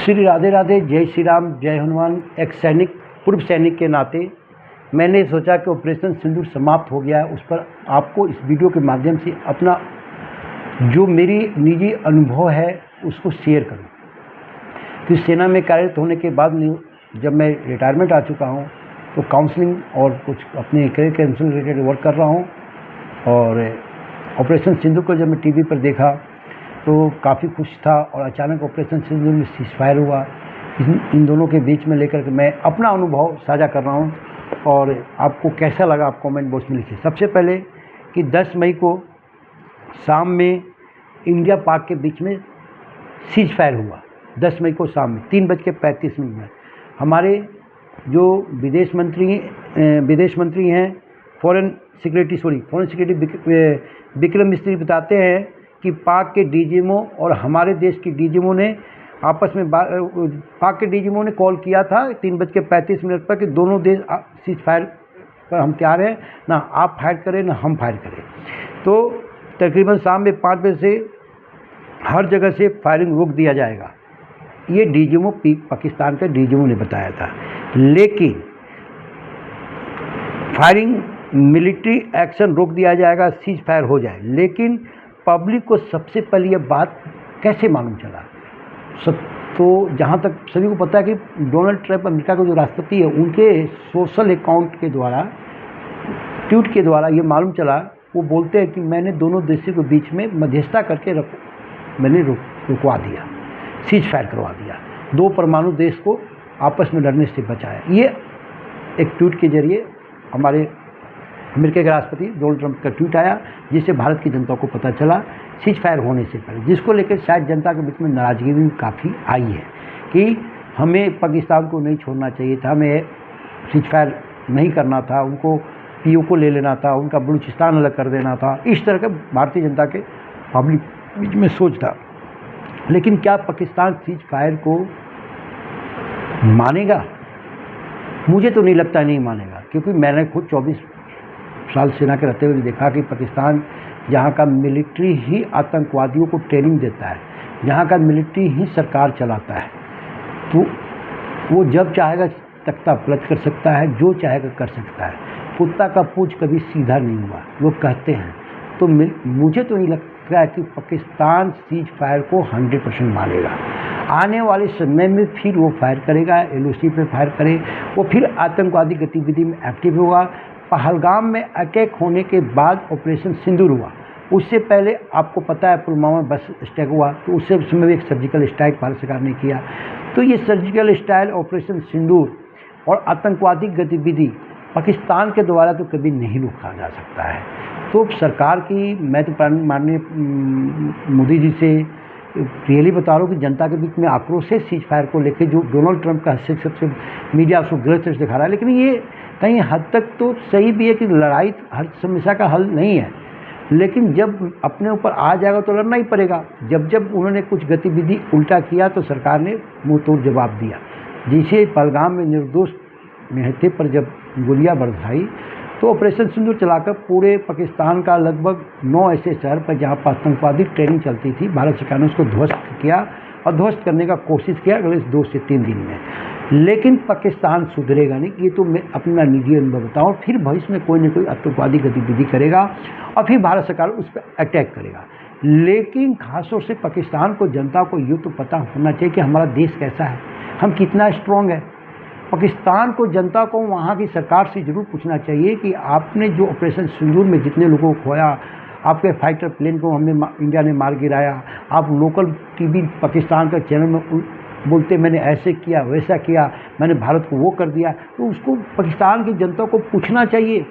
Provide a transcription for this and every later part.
श्री राधे राधे, जय श्री राम, जय हनुमान। एक सैनिक, पूर्व सैनिक के नाते मैंने सोचा कि ऑपरेशन सिंदूर समाप्त हो गया है, उस पर आपको इस वीडियो के माध्यम से अपना जो मेरी निजी अनुभव है उसको शेयर करूं। कि सेना में कार्यरत होने के बाद जब मैं रिटायरमेंट आ चुका हूं तो काउंसलिंग और कुछ अपने करियर काउंसलिंग रिलेटेड वर्क कर रहा हूं। और ऑपरेशन सिंदूर को जब मैं टीवी पर देखा तो काफ़ी खुश था और अचानक ऑपरेशन सिंदूर में सीज़फायर हुआ। इन दोनों के बीच में लेकर के मैं अपना अनुभव साझा कर रहा हूं और आपको कैसा लगा आप कमेंट बॉक्स में लिखिए। सबसे पहले कि 10 मई को शाम में इंडिया पाक के बीच में सीज़फायर हुआ। 10 मई को शाम में 3:35 में हमारे जो विदेश मंत्री हैं फॉरेन सेक्रेटरी विक्रम मिस्त्री बताते हैं कि पाक के डीजीएमओ और हमारे देश की डीजीएमओ ने आपस में पाक के डीजीएमओ ने कॉल किया था 3:35 पर कि दोनों देश सीज़फायर पर हम तैयार हैं, ना आप फायर करें ना हम फायर करें। तो तकरीबन शाम में 5 बजे से हर जगह से फायरिंग रोक दिया जाएगा, ये डीजीएमओ पाकिस्तान का डीजीएमओ ने बताया था। लेकिन फायरिंग मिलिट्री एक्शन रोक दिया जाएगा, सीज फायर हो जाए। लेकिन पब्लिक को सबसे पहले यह बात कैसे मालूम चला? तो जहाँ तक सभी को पता है कि डोनाल्ड ट्रंप अमेरिका के जो राष्ट्रपति है उनके सोशल अकाउंट के द्वारा, ट्वीट के द्वारा ये मालूम चला। वो बोलते हैं कि मैंने दोनों देशों के बीच में मध्यस्थता करके मैंने रुकवा दिया, सीज फायर करवा दिया, 2 परमाणु देश को आपस में लड़ने से बचाया। ये एक ट्वीट के जरिए हमारे अमेरिका के राष्ट्रपति डोनाल्ड ट्रंप का ट्वीट आया, जिससे भारत की जनता को पता चला सीज फायर होने से पहले, जिसको लेकर शायद जनता के बीच में नाराजगी भी काफ़ी आई है कि हमें पाकिस्तान को नहीं छोड़ना चाहिए था, हमें सीज फायर नहीं करना था, उनको पीओ को ले लेना था, उनका बलूचिस्तान अलग कर देना था। इस तरह का भारतीय जनता के पब्लिक बीच में सोच था। लेकिन क्या पाकिस्तान सीज फायर को मानेगा? मुझे तो नहीं लगता नहीं मानेगा, क्योंकि मैंने खुद 24 साल सेना के रहते हुए देखा कि पाकिस्तान जहाँ का मिलिट्री ही आतंकवादियों को ट्रेनिंग देता है, जहाँ का मिलिट्री ही सरकार चलाता है, तो वो जब चाहेगा तख्ता पलट कर सकता है, जो चाहेगा कर सकता है। कुत्ता का पूंछ कभी सीधा नहीं हुआ, लोग कहते हैं। तो मुझे तो नहीं लगता है कि पाकिस्तान सीज फायर को 100% मानेगा। आने वाले समय में फिर वो फायर करेगा, एलओसी पे फायर करे, वो फिर आतंकवादी गतिविधि में एक्टिव होगा। पहलगाम में अटैक होने के बाद ऑपरेशन सिंदूर हुआ, उससे पहले आपको पता है पुलवामा बस अटैक हुआ, तो उससे समय भी एक सर्जिकल स्ट्राइक भारत सरकार ने किया। तो ये सर्जिकल स्ट्राइक, ऑपरेशन सिंदूर और आतंकवादी गतिविधि पाकिस्तान के द्वारा तो कभी नहीं रोका जा सकता है। तो सरकार की, मैं तो माननीय मोदी जी से रियली बता रहा हूँ कि जनता के बीच में आक्रोश है सीज फायर को लेकर, जो डोनाल्ड ट्रंप का हस्तक्षेप से मीडिया उसको गलत से दिखा रहा है। लेकिन ये कहीं हद तक तो सही भी है कि लड़ाई हर समस्या का हल नहीं है, लेकिन जब अपने ऊपर आ जाएगा तो लड़ना ही पड़ेगा। जब उन्होंने कुछ गतिविधि उल्टा किया तो सरकार ने मुंह तोड़ जवाब दिया। जिसे पहलगाम में निर्दोष निहत्थे पर जब गोलियां बरसाई तो ऑपरेशन सिंदूर चलाकर पूरे पाकिस्तान का लगभग 9 ऐसे शहर पर जहां पर आतंकवादी ट्रेनिंग चलती थी, भारत सरकार ने उसको ध्वस्त किया और ध्वस्त करने का कोशिश किया अगले 2 से 3 दिन में। लेकिन पाकिस्तान सुधरेगा नहीं, ये तो मैं अपना निजी अनुभव बताऊँ। फिर भविष्य में कोई न कोई आतंकवादी गतिविधि करेगा और फिर भारत सरकार उस पर अटैक करेगा। लेकिन खासतौर से पाकिस्तान को, जनता को ये तो पता होना चाहिए कि हमारा देश कैसा है, हम कितना स्ट्रॉन्ग है। पाकिस्तान को, जनता को वहाँ की सरकार से ज़रूर पूछना चाहिए कि आपने जो ऑपरेशन सिंदूर में जितने लोगों को खोया, आपके फाइटर प्लेन को इंडिया ने मार गिराया, आप लोकल टीवी पाकिस्तान का चैनल में बोलते मैंने ऐसे किया, वैसा किया, मैंने भारत को वो कर दिया, तो उसको पाकिस्तान की जनता को पूछना चाहिए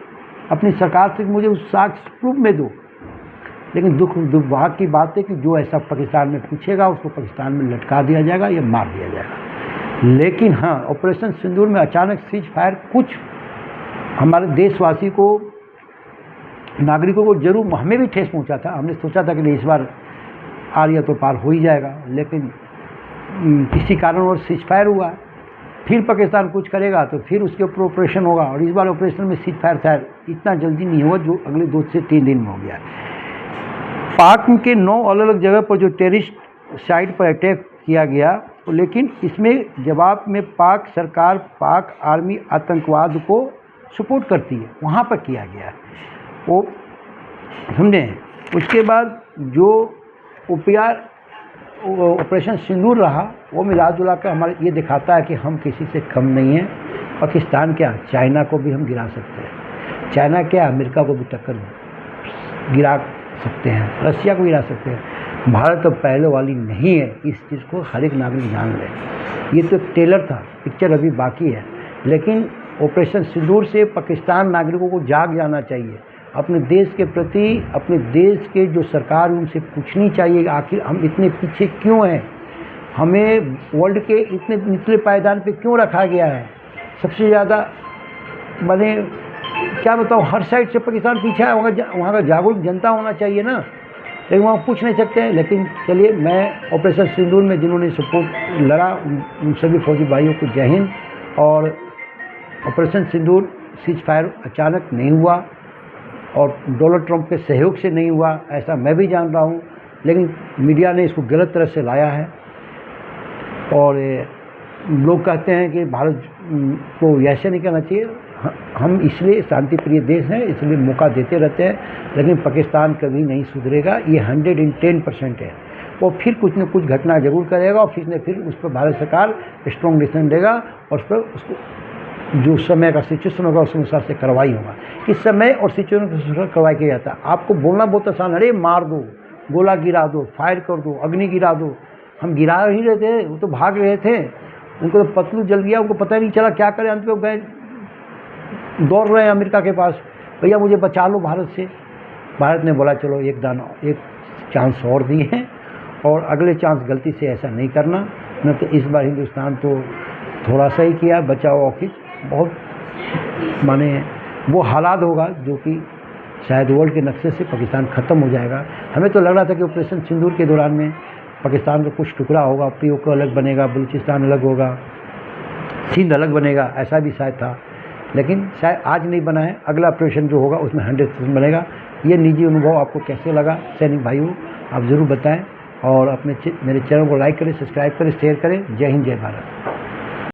अपनी सरकार से, मुझे उस साक्ष्य प्रूफ में दो। लेकिन दुर्भाग्य की बात है कि जो ऐसा पाकिस्तान में पूछेगा उसको पाकिस्तान में लटका दिया जाएगा या मार दिया जाएगा। लेकिन हाँ, ऑपरेशन सिंदूर में अचानक सीज फायर कुछ हमारे देशवासी को, नागरिकों को जरूर, हमें भी ठेस पहुंचा था। हमने सोचा था कि इस बार आर्या तो पार हो ही जाएगा, लेकिन किसी कारणवश सीज फायर हुआ। फिर पाकिस्तान कुछ करेगा तो फिर उसके ऊपर ऑपरेशन होगा, और इस बार ऑपरेशन में सीज फायर शायद इतना जल्दी नहीं हुआ जो अगले 2 से 3 दिन में हो गया। पाक के 9 अलग अलग जगह पर जो टेररिस्ट साइट पर अटैक किया गया लेकिन इसमें जवाब में पाक सरकार, पाक आर्मी आतंकवाद को सपोर्ट करती है, वहाँ पर किया गया है वो, समझे। उसके बाद जो ऑपरेशन सिंदूर रहा, वो मिला जुला कर हमारे ये दिखाता है कि हम किसी से कम नहीं हैं। पाकिस्तान क्या, चाइना को भी हम गिरा सकते हैं, चाइना क्या, अमेरिका को भी टक्कर गिरा सकते हैं, रसिया को गिरा सकते हैं। भारत तो पहले वाली नहीं है, इस चीज़ को हर एक नागरिक जान ले। ये तो ट्रेलर था, पिक्चर अभी बाकी है। लेकिन ऑपरेशन सिंदूर से पाकिस्तान नागरिकों को जाग जाना चाहिए, अपने देश के प्रति, अपने देश के जो सरकार उनसे पूछनी चाहिए आखिर हम इतने पीछे क्यों हैं, हमें वर्ल्ड के इतने निचले पायदान पे क्यों रखा गया है। सबसे ज़्यादा मैंने क्या बताऊँ, हर साइड से पाकिस्तान पीछे है, वहाँ का जागरूक जनता होना चाहिए ना, लेकिन वहाँ पूछ नहीं सकते हैं। लेकिन चलिए, मैं ऑपरेशन सिंदूर में जिन्होंने सपोर्ट लड़ा उन सभी फौजी भाइयों को जय हिंद। और ऑपरेशन सिंदूर सीज फायर अचानक नहीं हुआ और डोनाल्ड ट्रंप के सहयोग से नहीं हुआ, ऐसा मैं भी जान रहा हूँ, लेकिन मीडिया ने इसको गलत तरह से लाया है। और लोग कहते हैं कि भारत को ऐसे नहीं करना चाहिए। हम इसलिए शांति प्रिय देश हैं, इसलिए मौका देते रहते हैं, लेकिन पाकिस्तान कभी नहीं सुधरेगा, ये 110% है। वो फिर कुछ न कुछ घटना जरूर करेगा और फिर उस पर भारत सरकार स्ट्रॉन्ग डिसीजन लेगा और उस पर उसको जो समय का सिचुएशन होगा उस अनुसार से कार्रवाई होगा। इस समय और सिचुएशन के अनुसार कार्रवाई किया जाता है। आपको बोलना बहुत आसान, अरे मार दो, गोला गिरा दो, फायर कर दो, अग्नि गिरा दो। हम गिरा ही रहे थे, वो तो भाग रहे थे, उनको तो पतलू जल गया, उनको पता ही नहीं चला क्या करें। अंत में गए, दौड़ रहे हैं अमेरिका के पास, भैया मुझे बचा लो भारत से। भारत ने बोला चलो एक चांस और दिए हैं और अगले चांस गलती से ऐसा नहीं करना, न तो इस बार हिंदुस्तान तो थोड़ा सा ही किया, बचाव ऑफिस बहुत माने वो हालात होगा जो कि शायद वर्ल्ड के नक्शे से पाकिस्तान ख़त्म हो जाएगा। हमें तो लग रहा था कि ऑपरेशन सिंदूर के दौरान में पाकिस्तान का कुछ टुकड़ा होगा, पीओके अलग बनेगा, बलूचिस्तान अलग होगा, सिंध अलग बनेगा, ऐसा भी शायद था, लेकिन शायद आज नहीं बना है। अगला ऑपरेशन जो होगा उसमें 100% बनेगा। ये निजी अनुभव आपको कैसे लगा सैनिक भाइयों, आप ज़रूर बताएं और मेरे चैनल को लाइक करें, सब्सक्राइब करें, शेयर करें। जय हिंद, जय भारत।